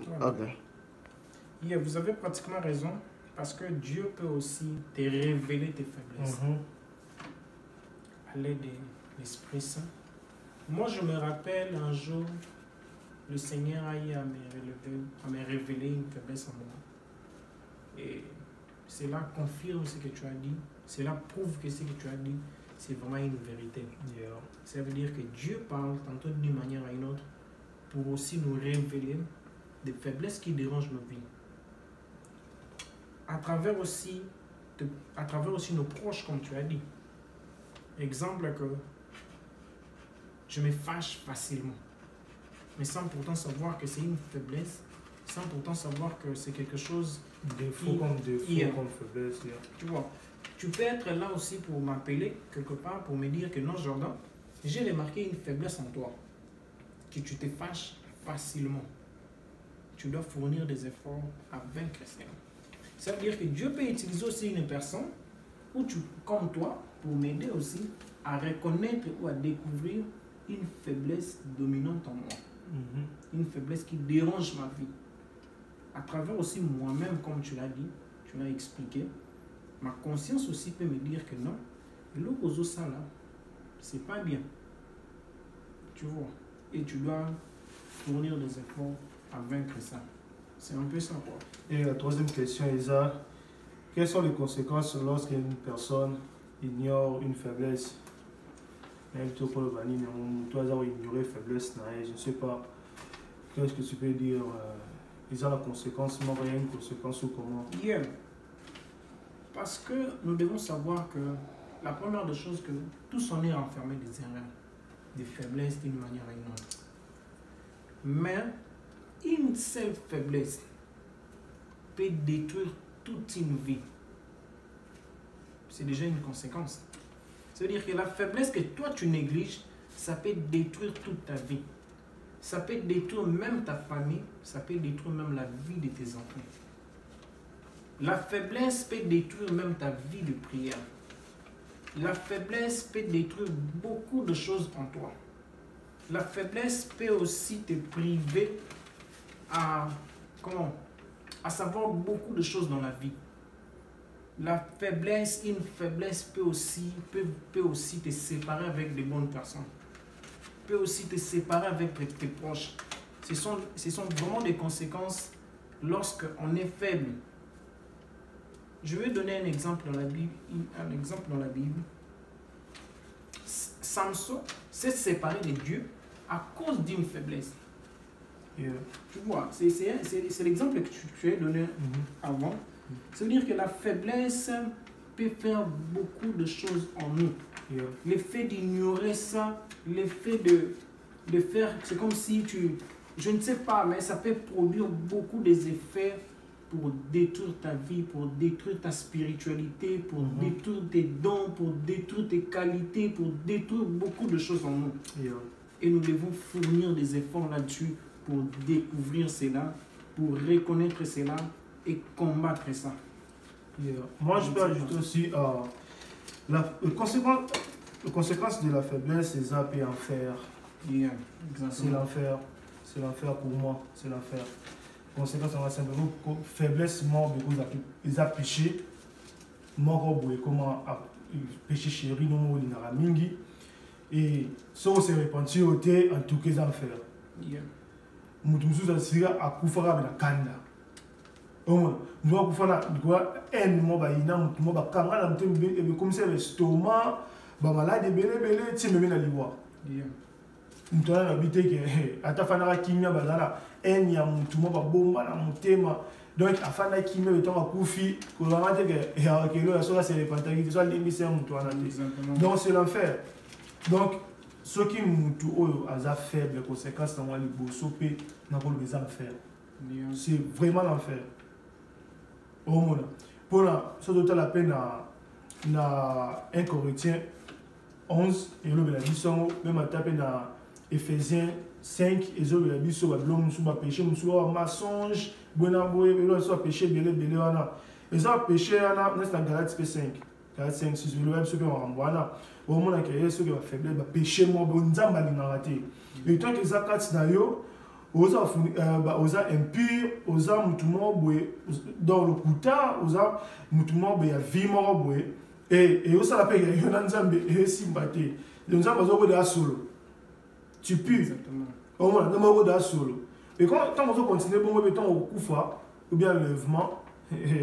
Ok. Yeah, vous avez pratiquement raison, parce que Dieu peut aussi te révéler tes faiblesses à l'aide de l'Esprit Saint. Moi, je me rappelle un jour, le Seigneur a eu à me révéler une faiblesse en moi. Et cela confirme ce que tu as dit, cela prouve que ce que tu as dit, c'est vraiment une vérité. Yeah. Ça veut dire que Dieu parle tantôt d'une manière à une autre pour aussi nous révéler des faiblesses qui dérangent nos vies. À travers aussi nos proches, comme tu as dit. Exemple que je me fâche facilement, mais sans pourtant savoir que c'est une faiblesse, sans pourtant savoir que c'est quelque chose... Défaut comme faiblesse. Yeah. Tu vois, tu peux être là aussi pour m'appeler quelque part, pour me dire que non, Jordan, j'ai remarqué une faiblesse en toi, que tu te fâches facilement. Tu dois fournir des efforts à vaincre cela. Ça veut dire que Dieu peut utiliser aussi une personne comme toi pour m'aider aussi à reconnaître ou à découvrir une faiblesse dominante en moi. Une faiblesse qui dérange ma vie. À travers aussi moi-même, comme tu l'as dit, tu l'as expliqué, ma conscience aussi peut me dire que non, l'eau ça là, c'est pas bien. Tu vois. Et tu dois fournir des efforts à vaincre ça. C'est un peu ça, quoi. Et la troisième question, Isa, quelles sont les conséquences lorsqu'une personne ignore une faiblesse? Même toi, pour le vanille, toi, tu as ignoré faiblesse, je ne sais pas. Qu'est-ce que tu peux dire? Isa, la conséquence, non, il y a une conséquence ou comment? Yeah. Parce que nous devons savoir que la première des choses, que tous on est enfermés des erreurs, des faiblesses d'une manière à une autre. Mais une seule faiblesse peut détruire toute une vie. C'est déjà une conséquence. Ça veut dire que la faiblesse que toi tu négliges, ça peut détruire toute ta vie. Ça peut détruire même ta famille, ça peut détruire même la vie de tes enfants. La faiblesse peut détruire même ta vie de prière. La faiblesse peut détruire beaucoup de choses en toi. La faiblesse peut aussi te priver à savoir beaucoup de choses dans la vie. La faiblesse, une faiblesse peut aussi te séparer avec des bonnes personnes. Peut aussi te séparer avec tes proches. Ce sont vraiment des conséquences lorsqu'on est faible. Je vais donner un exemple dans la Bible. Samson s'est séparé de Dieu à cause d'une faiblesse. Yeah. Tu vois, c'est l'exemple que tu as donné avant. Ça veut dire que la faiblesse peut faire beaucoup de choses en nous. Yeah. Le fait d'ignorer ça, le fait de faire, c'est comme si je ne sais pas, mais ça peut produire beaucoup des effets pour détruire ta vie, pour détruire ta spiritualité, pour détruire tes dons, pour détruire tes qualités, pour détruire beaucoup de choses en nous. Yeah. Et nous devons fournir des efforts là-dessus pour découvrir cela, pour reconnaître cela et combattre ça. Yeah. Moi, je peux ajouter aussi la conséquence de la faiblesse, c'est ça, peut en faire. Yeah, c'est l'enfer. C'est l'enfer pour moi. C'est l'enfer. Conséquence, on va simplement faiblesse, moi, ils ont péché. Moi, comment péché chéri, non, il n'a mingi. Et ça, on s'est répandu en tout cas, enfer. Yeah. Mutumsu zasira akufara bela kanda. Nous avons fait un mois baina mutumo bakanga na mutembe ebe comme ça l'estomac ba malade belé ti meme na liwa. Mutona na bité que atafana kimia bazala en ya mutumo ba bomba na mutema. Donc afana kimia betonga kufi ko ramate que ya kelo ya sola c'est les pantagis soit l'émission mutona. Donc c'est l'enfer. Donc ceux qui mutu oyo aza faible conséquences dans les bosso pe na ko les enfer. C'est vraiment l'enfer. Pour ce dont la peine na 1 Corinthiens 11 et le Bélabiso, même à taper na Ephésiens 5 et le Bélabiso, l'homme sous ma péché, sous ma songe, bonamboé, et soit péché, belé, et ça péché, n'est-ce pas Galates 5, Galates 5, 6, le web, ce que on renvoie, au moment où il y a ce qui va faible, péché, moi, bon, zamba, il n'a raté. Et tant que ça, d'ailleurs, oza impur, oza mutumo boye dans le kuta, oza mutumo boye ya vie moko boye et oza la paix ya yona nzambe et simbate. Donc nzambe azo de solo. Tu pues. Exactement. Au moins nzambe de solo. Et quand on continue bon beton au kufa ou bien lèvement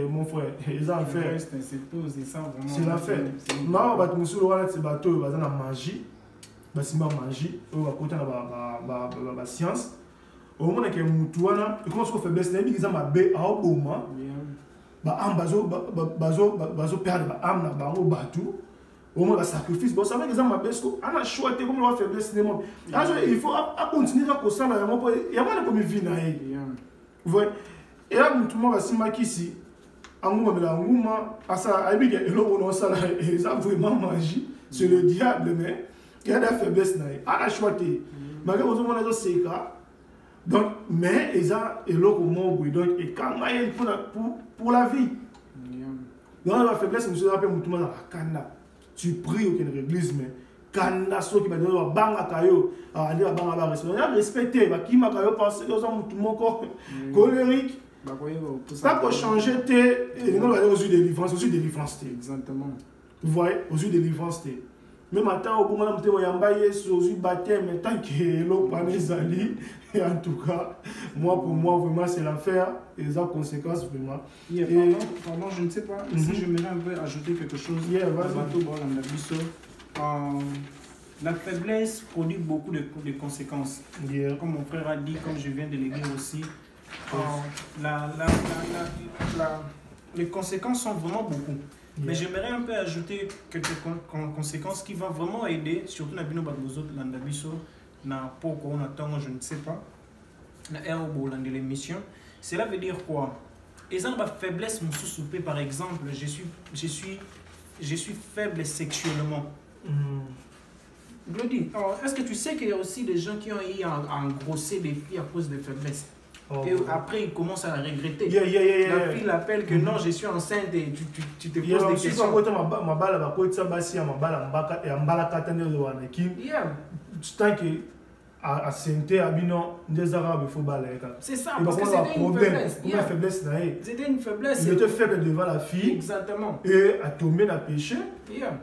mon frère, ils ont fait. C'est l'affaire. Non, bah tu me là c'est bateau, bah dans la magie. Bah c'est ma magie, on va côté la science. Au moment que mutuana, et comment se faiblesse n'a pas ma bé à oboma. Bah am bazo perdre ba am na ba au bateau. Au moins la sacrifice, bon ça va que ça ma bé ko ana choité comme la faiblesse n'est pas. Il faut à continuer à ça là, il y a pas comme vie na. Vous voyez? Et là, tout le monde va se marquer ici. Anguma, asa abiga elo no sala et ça vraiment magie, c'est le diable mais il y a des faiblesses na. A choité. Malgré aux hommes c'est ça. Donc mais eza elo comment donc et quand il pour la vie. Dans la faiblesse monsieur appelle tout le monde à kanda. Tu pries au église mais kanda so qui va dire banga kayo aller banga ba respecter ba ki makayo parce que aux hommes tout le monde colérique. Ça pour changer aux yeux de délivrance. Exactement. Vous voyez, aux yeux de délivrance. Même maintenant, au moment où aux yeux de baptême, mais tant que l'eau pas mes alliés, et en tout cas, moi pour moi, vraiment, c'est l'affaire et les conséquences, vraiment. Pardon, je ne sais pas si je m'aimerais un peu ajouter quelque chose. La faiblesse produit beaucoup de conséquences. Comme mon frère a dit, comme je viens de le dire aussi. Les conséquences sont vraiment beaucoup. Mais j'aimerais un peu ajouter quelques conséquences qui vont vraiment aider, surtout dans l'émission, je ne sais pas, dans l'émission. Cela veut dire quoi? Et ça, ma faiblesse, mon sous-soupé, par exemple, je suis faible sexuellement. Glody, est-ce que tu sais qu'il y a aussi des gens qui ont eu à engrosser des filles à cause de faiblesse? Et après, ils commencent à regretter. La fille l'appelle que non, je suis enceinte et tu te poses des questions. C'est ça, parce que c'était une faiblesse. C'était une faiblesse. Il était faible devant la fille. Exactement. Et a tombé dans le péché.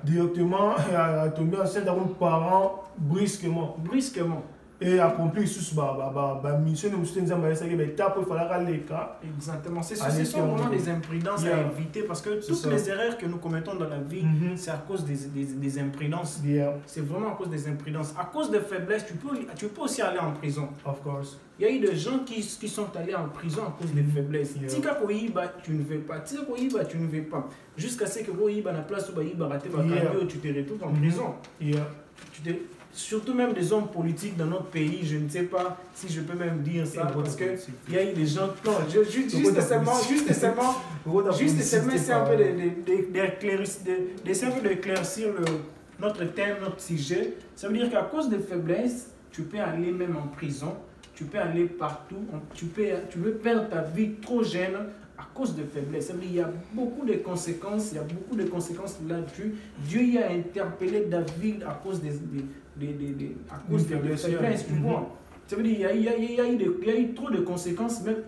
Directement, a tombé enceinte avant les parents brusquement. Et accomplir sous mission de Moustin Zamba, c'est que l'étape il fallait aller cas. Exactement, ce sont vraiment des imprudences à éviter parce que toutes les erreurs que nous commettons dans la vie, c'est à cause des imprudences. C'est vraiment à cause des imprudences. À cause de faiblesse, tu peux aussi aller en prison. Of course. Il y a eu des gens qui sont allés en prison à cause des faiblesses. Tika Koyiba, tu ne veux pas. Tika Koyiba, tu ne veux pas. Jusqu'à ce que Koyiba na place où Koyiba raté tu te retrouves en prison. Surtout même des hommes politiques dans notre pays, je ne sais pas si je peux même dire ça, parce qu'il y a eu des gens... Non, juste seulement, c'est un peu d'éclaircir notre thème, notre sujet. Ça veut dire qu'à cause de faiblesse, tu peux aller même en prison, tu peux aller partout, tu peux perdre ta vie trop jeune à cause de faiblesse. Ça veut dire qu'il y a beaucoup de conséquences, là-dessus. Dieu y a interpellé David à cause des faiblesses, tu vois. Ça veut dire qu'il y a eu trop de conséquences, même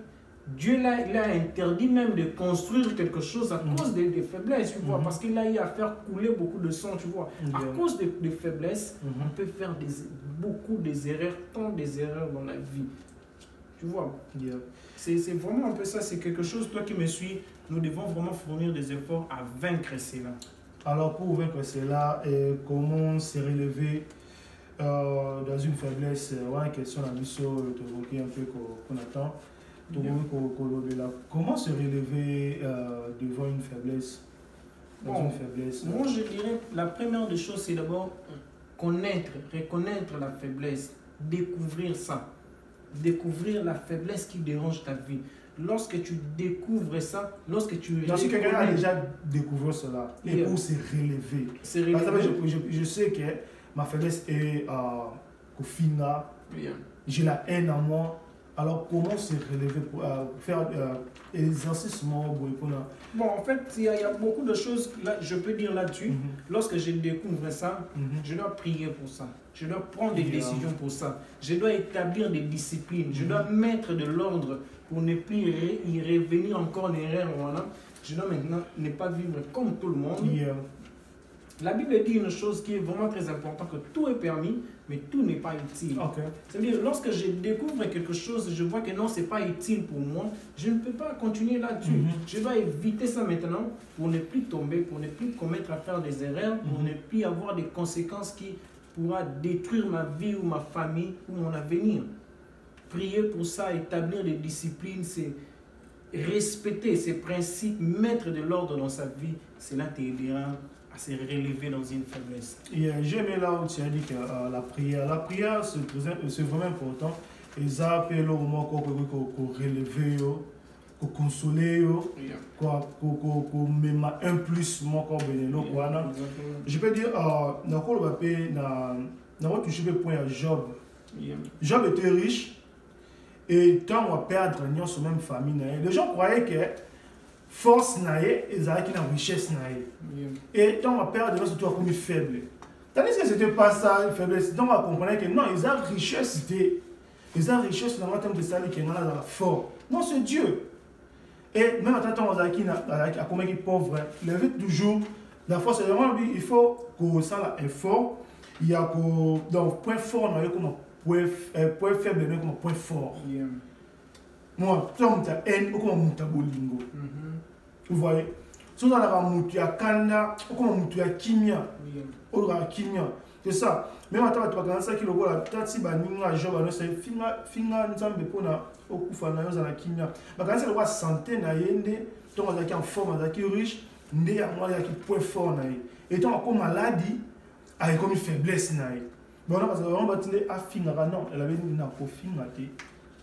Dieu l'a interdit même de construire quelque chose à cause des faiblesses, tu vois, parce qu'il a eu à faire couler beaucoup de sang, tu vois. À cause des faiblesses, on peut faire beaucoup des erreurs, tant des erreurs dans la vie, tu vois. C'est vraiment un peu ça, c'est quelque chose, toi qui me suis, nous devons vraiment fournir des efforts à vaincre cela. Alors pour vaincre cela, comment se relever dans une faiblesse, question la mission, te un peu qu'on attend. Comment se relever devant une faiblesse, une faiblesse? Moi je dirais, la première des choses, c'est d'abord reconnaître la faiblesse, découvrir ça. Découvrir la faiblesse qui dérange ta vie. Lorsque tu découvres ça, lorsque quelqu'un a déjà découvert cela, et pour se relever. Je sais que ma faiblesse est au final, j'ai la haine en moi, Alors, comment se relever pour faire l'exercice Bon, en fait, il y a beaucoup de choses, là, je peux dire là-dessus. Lorsque je découvre ça, je dois prier pour ça. Je dois prendre des décisions pour ça. Je dois établir des disciplines. Je dois mettre de l'ordre pour ne plus y revenir encore en erreur. Voilà. Je dois maintenant ne pas vivre comme tout le monde. La Bible dit une chose qui est vraiment très importante, que tout est permis, mais tout n'est pas utile. C'est-à-dire, lorsque je découvre quelque chose, je vois que non, ce n'est pas utile pour moi, je ne peux pas continuer là-dessus. Je dois éviter ça maintenant pour ne plus tomber, pour ne plus commettre à faire des erreurs, pour ne plus avoir des conséquences qui pourra détruire ma vie ou ma famille ou mon avenir. Prier pour ça, établir des disciplines, c'est respecter ces principes, mettre de l'ordre dans sa vie, cela t'aidera à se relever dans une faiblesse. J'ai aimé là où tu as dit que la prière c'est vraiment important. Et ça appelle au moment qu'on relever, qu'on consoler, qu'on met un plus mon corps bénélo. Je peux dire, on va toucher le point à Job. Job était riche et quand on va perdre sur même famille, les gens croyaient que force naïe et ça qui n'a richesse naïe. Et quand on perd, c'est surtout comme faible. Tandis que c'était pas ça, une faiblesse. Donc on comprenait que non, ils ont richesse, ils ont richesse dans le terme de salut qui est dans la fort. Non, c'est Dieu. Et même en tant que comme qui pauvre, il veut toujours la force. C'est vraiment il faut que ça est fort. Il y a donc point fort comme point faible comme point fort. Moi, tu as une haine ou comme un bolingo. Vous voyez, si on a un kanda, ou comme un kimia, c'est ça. Même en tant que ça qui le voit la tête si baninga job c'est finga nzambe pona okufa na yo za kimia. Mais quand c'est le voit santé na yende, donc on a en forme, on a qui riche, ndé ya moi qui point fort na yé. Et donc comme maladie, avec comme une faiblesse na yé. Bon là parce que on va dire à finga non, elle avait dit na ko finga té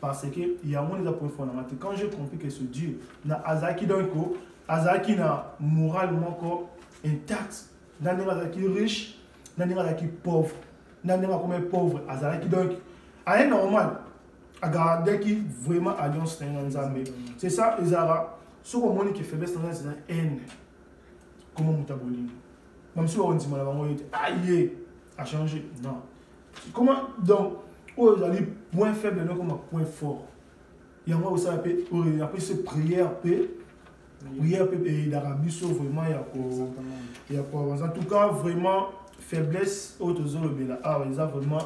parce que il y a moins de points forts na maté. Quand j'ai compris que ce Dieu na azaki donc azaki na moralement intact, na azaki riche, na azaki pauvre. Nani comme pauvre azaki donc à normal à garder qui vraiment alliance nzambe c'est ça ezara ce qu'on moni qui faiblesse dans c'est haine comment mutaboli même si on dit mal avant aïe a changé non comment donc oh j'allais point faible non comme point fort il y a moi aussi appelé ce prière et d'Arabie sauf vraiment il y a quoi en tout cas vraiment faiblesse autres ils ont vraiment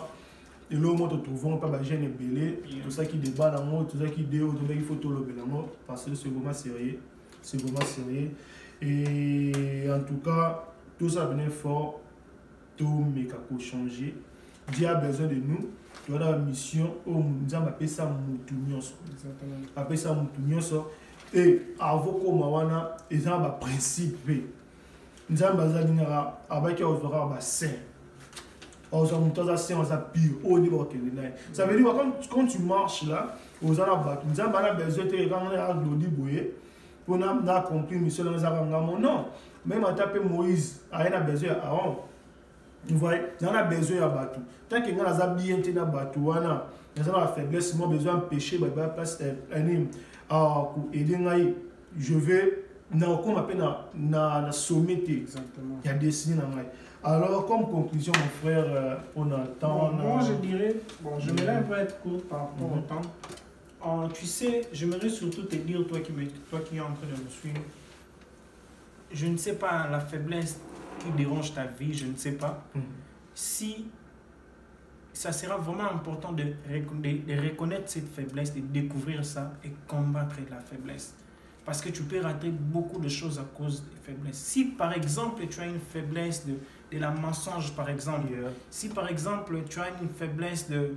et là où te trouvons pas gêne belé tout ça qui débat dans moi tout ça qui dé tout ça qu'il faut tout le bélango parce que c'est vraiment sérieux et en tout cas tout ça venait fort tout mais qu'à changer Dieu a besoin de nous tu as la mission au nous appelle ça mutunyoso appelle ça mutunyoso et avant qu'on mawana ils ont un principe nzambe azalingaka abaki ozwaka basaint ozwa moto aza saint aza pire oyo nde bakokende naye ça veut dire quand tu marches là oza na bato nzambe ana besoin te ekanga aglodi boye mpona na accomplir mission nanga ezaka ngamo non même ata mpe moïse aye na besoin ya aron voye naza na besoin ya bato tant ke nga naza bien te na bato wana naza na bafaiblesse mo besoin empêcher baplace koede ngai je vais comme appelle na sommité il y a dessiné dans moi alors comme conclusion mon frère on attend moi je dirais bon je vais un peu être court par rapport au temps tu sais j'aimerais surtout te dire toi qui es en train de me suivre je ne sais pas la faiblesse qui dérange ta vie je ne sais pas si ça sera vraiment important de reconnaître cette faiblesse de découvrir ça et combattre la faiblesse. Parce que tu peux rater beaucoup de choses à cause des faiblesses. Si par exemple tu as une faiblesse de la mensonge par exemple, si par exemple tu as une faiblesse de,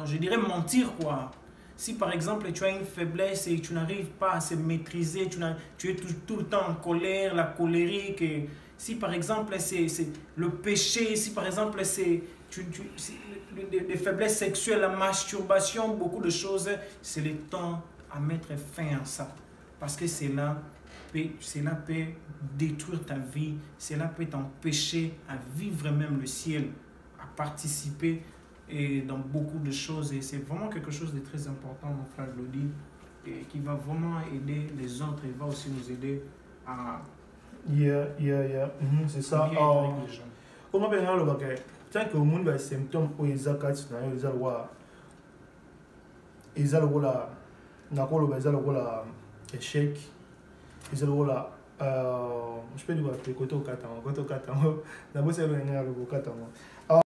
je dirais mentir quoi. Si par exemple tu as une faiblesse et tu n'arrives pas à se maîtriser, tu es tout le temps en colère, la colérique. Et si par exemple c'est le péché, si par exemple c'est des faiblesses sexuelles, la masturbation, beaucoup de choses, c'est le temps à mettre fin à ça. Parce que cela peut détruire ta vie, cela peut t'empêcher à vivre même le ciel, à participer et dans beaucoup de choses. Et c'est vraiment quelque chose de très important, mon frère Glody, et qui va vraiment aider les autres. Il va aussi nous aider à C'est ça. bien être avec les gens. Comment bien le bagage? Tant que le monde a des symptômes où ils ont quatre ils ont échec, ils ont je peux dire côté au 4 ans, côté au 4 ans. D'abord c'est le